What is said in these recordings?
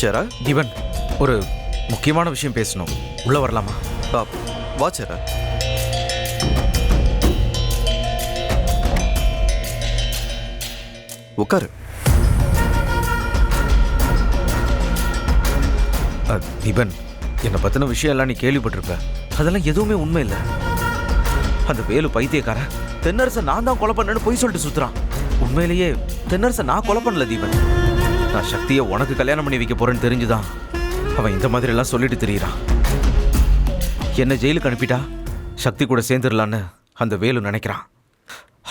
சேரா. தீபன், ஒரு முக்கியமான விஷயம் பேசணும். உள்ள வரலாமா? வா சேரா. உட்காரு. தீபன், என்னை பத்தின விஷயம் எல்லாம் நீ கேள்விப்பட்டிருப்ப. அதெல்லாம் எதுவுமே உண்மை இல்லை. அந்த வேலு பைத்தியக்காரன் தென்னரசை நான் தான் கொலை பண்ணேன்னு பொய் சொல்லிட்டு சுத்துறான். உண்மையிலேயே தென்னரசை நான் கொலை பண்ணல தீபன். நான் சக்தியை உனக்கு கல்யாணம் பண்ணி வைக்க போறேன்னு தெரிஞ்சுதான் அவன் இந்த மாதிரி எல்லாம் சொல்லிட்டு திரியிறான். என்ன ஜெயிலுக்கு அனுப்பிட்டா சக்தி கூட சேர்ந்துடலான்னு அந்த வேலு நினைக்கிறான்.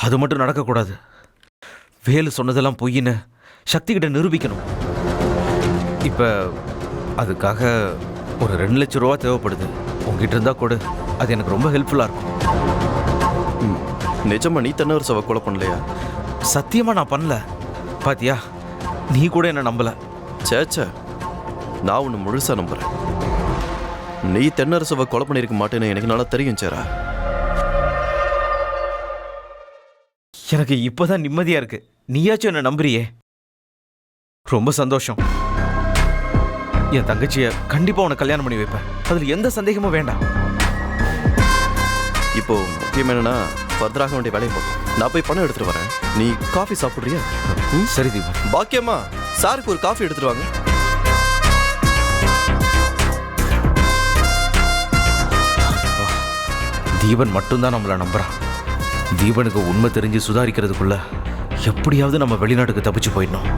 அது மட்டும் நடக்கக்கூடாது. வேலு சொன்னதெல்லாம் பொய்ன்னு சக்தி கிட்ட நிரூபிக்கணும். இப்ப அதுக்காக ஒரு 2 லட்சம் ரூபா தேவைப்படுது. உங்ககிட்ட இருந்தா கூட அது எனக்கு ரொம்ப ஹெல்ப்ஃபுல்லா இருக்கும். நிஜமா நீ தென்னரசவை கொலை பண்ணலையா? சத்தியமா நான் பண்ணல. பாத்தியா, நீ கூட என்ன நம்பல. சேச்சா, நான் உன்னை முழுசா நம்புறேன். நீ தென்னரசவை கொலை பண்ணிருக்க மாட்டேன்னு எனக்கு நல்லா தெரியும் சேரா. எனக்கு இப்பதான் நிம்மதியா இருக்கு. நீயாச்சும் என்ன நம்புறியே, ரொம்ப சந்தோஷம். என் தங்கச்சிய கண்டிப்பா உனக்கு கல்யாணம் பண்ணி வைப்பேன். அதுல எந்த சந்தேகமும் வேண்டாம். இப்போ முக்கியம் என்னன்னா ஃபர்தராக வேண்டிய வேலையை பார்ப்போம். நான் போய் பணம் எடுத்துட்டு வரேன். நீ காஃபி சாப்பிடுறியா? சரி தீபன். பாக்கியம்மா, சாருக்கு ஒரு காஃபி எடுத்துட்டு வாங்க. தீபன் மட்டும்தான் நம்மளை நம்புறான். தீபனுக்கு உண்மை தெரிஞ்சு சுதாரிக்கிறதுக்குள்ள எப்படியாவது நம்ம வெளிநாட்டுக்கு தப்பிச்சு போயிடணும்.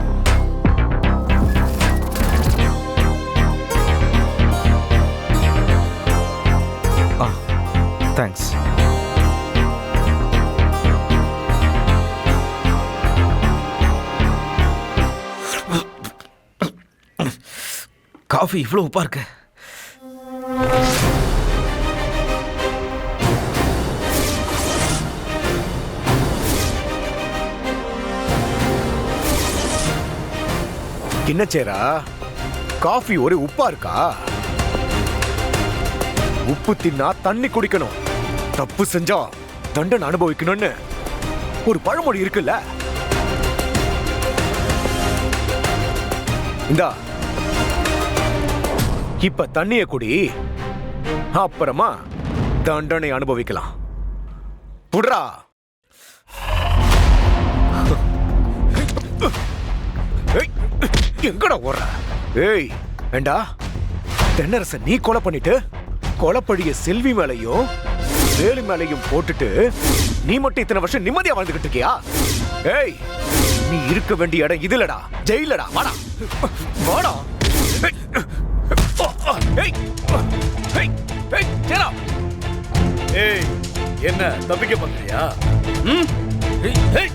தேங்க்ஸ். காஃபி இவ்வளவு உப்பா இருக்கு. என்ன சேரா, காஃபி ஒரு உப்பா இருக்கா? உப்பு தின்னா தண்ணி குடிக்கணும், தப்பு செஞ்சா தண்டனை அனுபவிக்கணும்னு ஒரு பழமொழி இருக்குல்ல. இந்தா, இப்ப தண்ணிய குடி, அப்புறமா தண்டனை அனுபவிக்கலாம். புடுறா. எங்கடா ஓடுற? ஏய் வேண்டா, தென்னரச நீ கொலை பண்ணிட்டு கொலைப்பழிய செல்வி மேலையும் வேலு மேலையும் போட்டுட்டு நீ மட்டும் இத்தனை வருஷம் நிம்மதியா வாழ்ந்துகிட்டு இருக்கியா? ஏய், நீ இருக்க வேண்டிய இடம் இதுலடா, ஜெயிலடா. வாடா வாடா. ஏய் ஏய் ஏய் சேரா. ஏய், என்ன தப்பிக்க பண்றியா? ஏய்